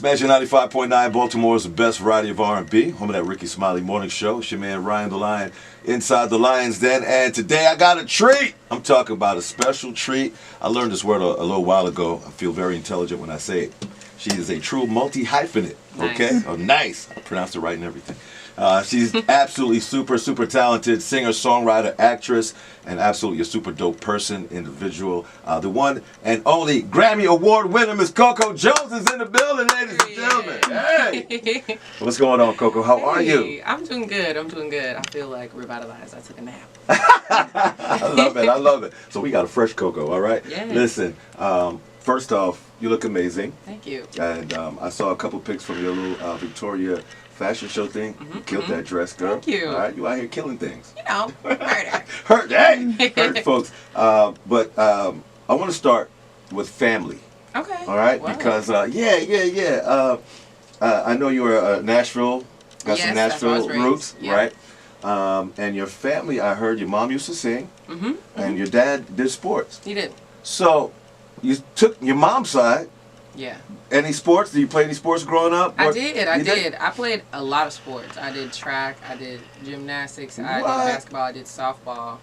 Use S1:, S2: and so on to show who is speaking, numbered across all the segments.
S1: Imagine 95.9, Baltimore's best variety of R&B. Home of that Ricky Smiley morning show. It's your man Ryan the Lion inside the Lion's Den. And today I got a treat. I'm talking about a special treat. I learned this word a little while ago. I feel very intelligent when I say it. She is a true multi-hyphenate. Okay?
S2: Nice.
S1: Oh, nice. I pronounced it right and everything. She's absolutely super talented singer, songwriter, actress, and absolutely a super dope person, individual. The one and only Grammy Award winner, Miss Coco Jones, is in the building, ladies and gentlemen. Hey! What's going on, Coco? How are you?
S2: I'm doing good. I feel like revitalized. I took a nap.
S1: I love it. So we got a fresh Coco, all right?
S2: Yeah.
S1: Listen, first off, you look amazing.
S2: Thank you.
S1: And I saw a couple pics from your little Victoria fashion show thing. You killed that dress, girl.
S2: Thank you.
S1: All right, you out here killing things.
S2: You know, murder.
S1: Hurt, folks. But I want to start with family.
S2: Okay.
S1: All right,
S2: Wow.
S1: because I know you were Nashville, got some
S2: Yes, that's where I was
S1: Nashville roots,
S2: raised. Yeah.
S1: right? And your family, I heard your mom used to sing, and your dad did sports.
S2: You did.
S1: So you took your mom's side.
S2: Yeah.
S1: Any sports? Did you play any sports growing up?
S2: I
S1: Or-
S2: did.
S1: You
S2: I did. I played a lot of sports. I did track. I did gymnastics. I did
S1: What?
S2: basketball. I did softball.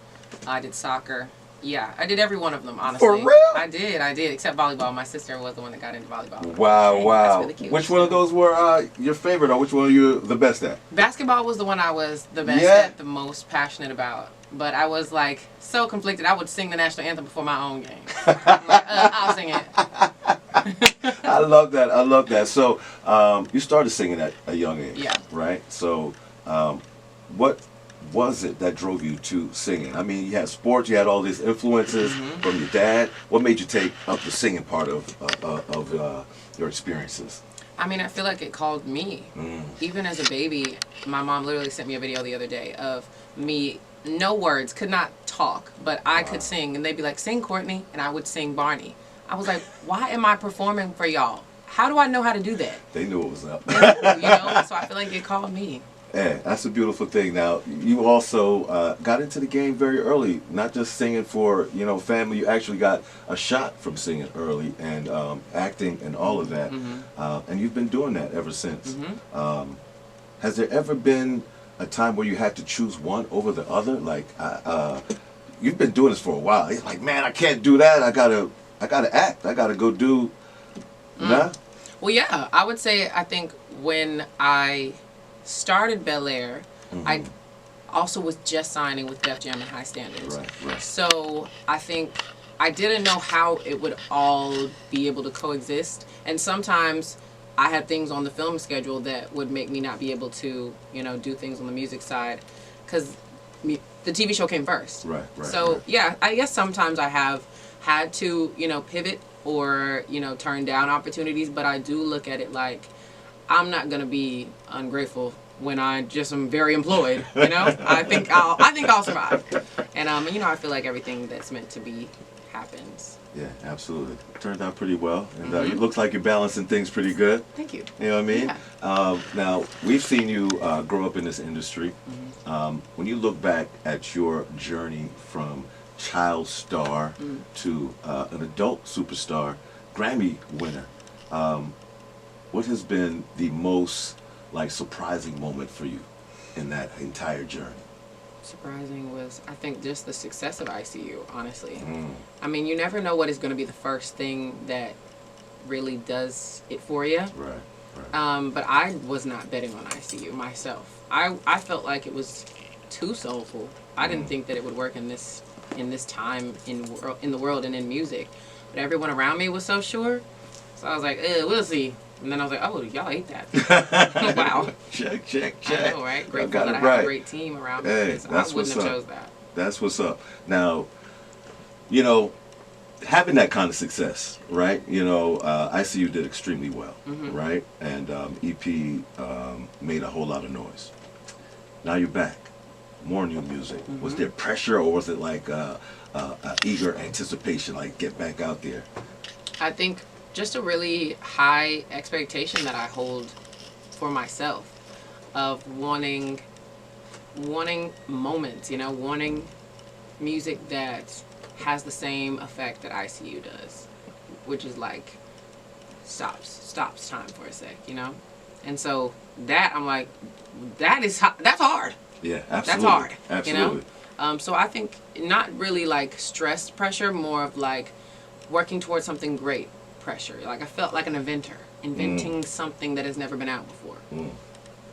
S2: I did soccer. Yeah, I did every one of them, honestly.
S1: For real?
S2: I did, except volleyball. My sister was the one that got into volleyball.
S1: Wow,
S2: That's
S1: wow.
S2: really cute.
S1: Which one of those were your favorite, or which one are you the best at?
S2: Basketball was the one I was the best
S1: Yeah.
S2: at, the most passionate about. But I was like so conflicted. I would sing the national anthem before my own game. I'm like, I'll sing it.
S1: I love that. I love that. So you started singing at a young age,
S2: Yeah.
S1: right? So what was it that drove you to singing? I mean, you had sports, you had all these influences from your dad. What made you take up the singing part of your experiences?
S2: I mean, I feel like it called me. Even as a baby, my mom literally sent me a video the other day of me, no words, could not talk, but I could sing. And they'd be like, sing Courtney, and I would sing Barney. I was like, why am I performing for y'all? How do I know how to do that?
S1: They knew it was up.
S2: You know, so I feel like it called me.
S1: Yeah, that's a beautiful thing. Now, you also got into the game very early, not just singing for, family. You actually got a shot from singing early and acting and all of that. And you've been doing that ever since. Has there ever been a time where you had to choose one over the other? Like, you've been doing this for a while. It's like, man, I can't do that. I gotta act. I gotta go do. Nah?
S2: Well, yeah, I would say I think when I started Bel Air, I also was just signing with Def Jam and High Standards.
S1: Right.
S2: So I think I didn't know how it would all be able to coexist. And sometimes I had things on the film schedule that would make me not be able to, do things on the music side. Because the TV show came first.
S1: Right.
S2: So, yeah, I guess sometimes I have had to, pivot or, turn down opportunities. But I do look at it like I'm not going to be ungrateful when I just am very employed, I think I'll survive. And, I feel like everything that's meant to be happens.
S1: Yeah, absolutely. Turned out pretty well. And it looks like you're balancing things pretty good.
S2: Thank you.
S1: You know what I mean?
S2: Yeah.
S1: Now, we've seen you grow up in this industry. When you look back at your journey from child star to an adult superstar, Grammy winner, what has been the most surprising moment for you in that entire journey?
S2: Surprising was, I think, just the success of ICU, honestly. I mean, you never know what is going to be the first thing that really does it for you.
S1: Right.
S2: But I was not betting on ICU myself. I felt like it was too soulful. I didn't think that it would work in this time in the world and in music. But everyone around me was so sure. So I was like, we'll see. And then I was like, oh, y'all ate that. Wow.
S1: Check.
S2: I know, right? Grateful
S1: got
S2: that
S1: it
S2: I
S1: right.
S2: have a great team around me.
S1: Hey,
S2: Because I
S1: that's
S2: wouldn't
S1: what's
S2: have
S1: up.
S2: chose that.
S1: That's what's up. Now, having that kind of success, right? ICU did extremely well, right? And EP made a whole lot of noise. Now you're back. More new music. Was there pressure, or was it like eager anticipation, like get back out there?
S2: I think just a really high expectation that I hold for myself of wanting moments, wanting music that has the same effect that ICU does, which is like stops time for a sec, you know. And so that I'm like, that's hard.
S1: Yeah, absolutely.
S2: That's hard.
S1: Absolutely.
S2: You know. So I think not really like stress pressure, more of like working towards something great pressure. Like I felt like an inventor, inventing something that has never been out before.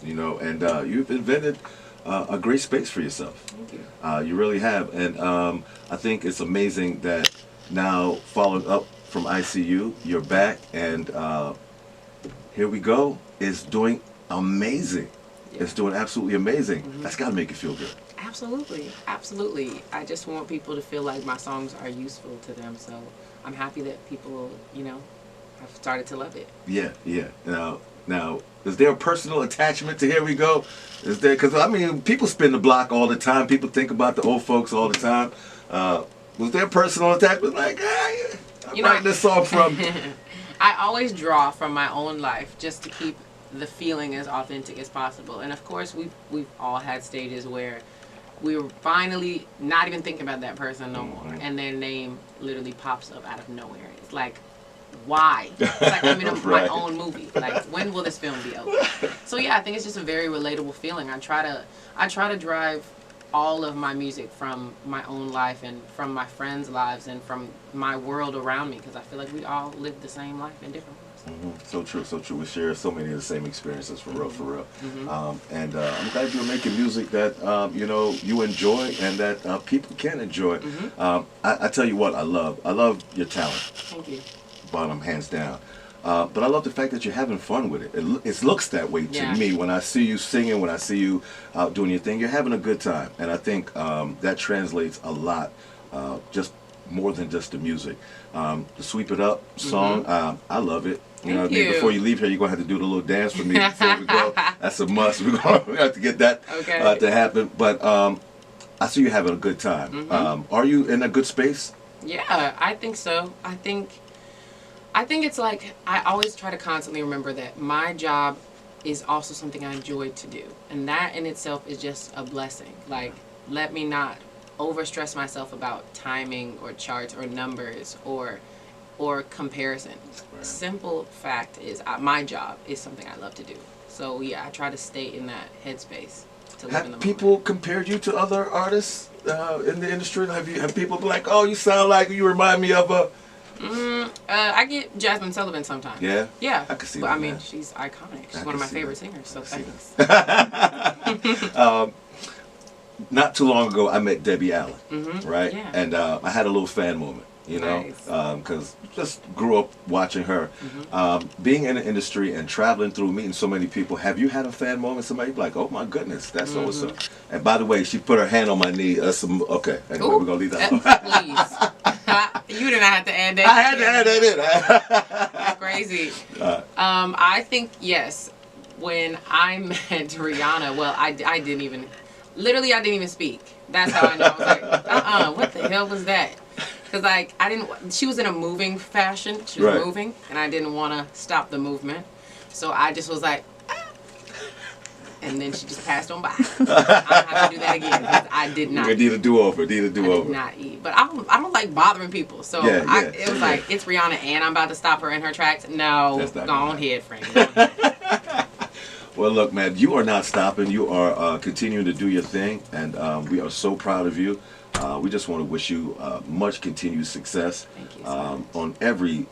S1: You know, and you've invented a great space for yourself.
S2: Thank you.
S1: You really have, and I think it's amazing that now, following up from ICU, you're back, and Here We Go is doing amazing.
S2: Yeah.
S1: It's doing absolutely amazing. That's got to make you feel good.
S2: Absolutely, absolutely. I just want people to feel like my songs are useful to them, so I'm happy that people, you know, have started to love it.
S1: Yeah, yeah. Now, is there a personal attachment to Here We Go? Is there? Because I mean, people spin the block all the time. People think about the old folks all the time. Was there a personal attachment? Like, I'm writing this song from.
S2: I always draw from my own life just to keep the feeling as authentic as possible. And of course, we've all had stages where we were finally not even thinking about that person no more, and their name literally pops up out of nowhere. It's like, why? It's like I'm in my own movie. Like, when will this film be over? So yeah, I think it's just a very relatable feeling. I try to drive all of my music from my own life and from my friends' lives and from my world around me, because I feel like we all live the same life in different ways.
S1: So true, so true. We share so many of the same experiences, for real, for real. And I'm glad you're making music that you know, you enjoy and that people can enjoy. I tell you what, I love your talent.
S2: Thank you.
S1: Bottom, hands down. But I love the fact that you're having fun with it. It looks that way to me when I see you singing, when I see you out doing your thing. You're having a good time, and I think that translates a lot, just more than just the music. The Sweep It Up song, I love it. You know what I mean? Before you leave here, you're going to have to do the little dance with me before we go. That's a must. We're going to have to get that to happen. But I see you having a good time. Are you in a good space?
S2: Yeah, I think so. I think it's like, I always try to constantly remember that my job is also something I enjoy to do. And that in itself is just a blessing. Like, let me not overstress myself about timing or charts or numbers or comparison. Simple fact is, my job is something I love to do. So yeah, I try to stay in that headspace to live in the moment. Have people
S1: compared you to other artists in the industry? Have people been like, oh, you sound like, you remind me of a...
S2: I get Jasmine Sullivan sometimes.
S1: Yeah?
S2: Yeah.
S1: I can see
S2: that.
S1: I
S2: mean, she's iconic. She's one of my favorite singers, so thanks.
S1: Not too long ago, I met Debbie Allen, right?
S2: Yeah.
S1: And I had a little fan moment, you know, because just grew up watching her. Being in the industry and traveling through, meeting so many people, have you had a fan moment? Somebody be like, oh my goodness, that's so-and-so. And by the way, she put her hand on my knee. Okay, anyway, we're going to leave that alone.
S2: Please. You did not have to add that.
S1: I had to add that in.
S2: That's crazy. I think, yes, when I met Rihanna, well, I didn't even... Literally, I didn't even speak. That's how I know. I was like, what the hell was that? Because, like, she was in a moving fashion. She was moving, and I didn't want to stop the movement. So I just was like, ah. And then she just passed on by. I don't have to do that again, because I did not.
S1: You need a do-over,
S2: I did not eat. But I don't like bothering people. So it was like, it's Rihanna, and I'm about to stop her in her tracks. No, go on ahead, friend. Go on ahead.
S1: Well, look, man, you are not stopping. You are continuing to do your thing, and we are so proud of you. We just want to wish you much continued success.
S2: Thank you so much.
S1: On every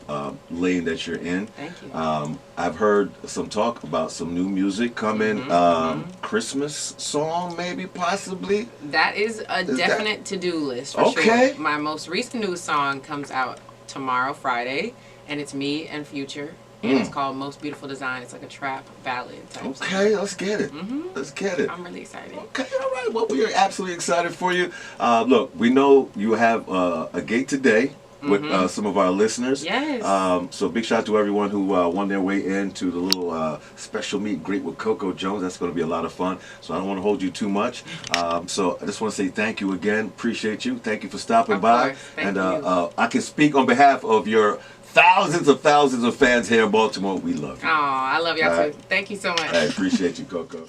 S1: lane that you're in.
S2: Thank you.
S1: I've heard some talk about some new music coming. Christmas song, maybe, possibly.
S2: That is a definite to-do list, for sure. My most recent new song comes out tomorrow, Friday, and it's me and Future. And it's called Most Beautiful Design. It's like a trap ballad type song.
S1: Let's get it. Let's get it.
S2: I'm really excited.
S1: Okay, all right. Well, we are absolutely excited for you. Look, we know you have a gate today with some of our listeners.
S2: Yes.
S1: So big shout out to everyone who won their way into the little special meet and greet with Coco Jones. That's going to be a lot of fun. So I don't want to hold you too much. So I just want to say thank you again. Appreciate you. Thank you for stopping by.
S2: Thank you.
S1: I can speak on behalf of your thousands of fans here in Baltimore. We love you.
S2: Oh, I love y'all too. Thank you so much.
S1: I appreciate you, Coco.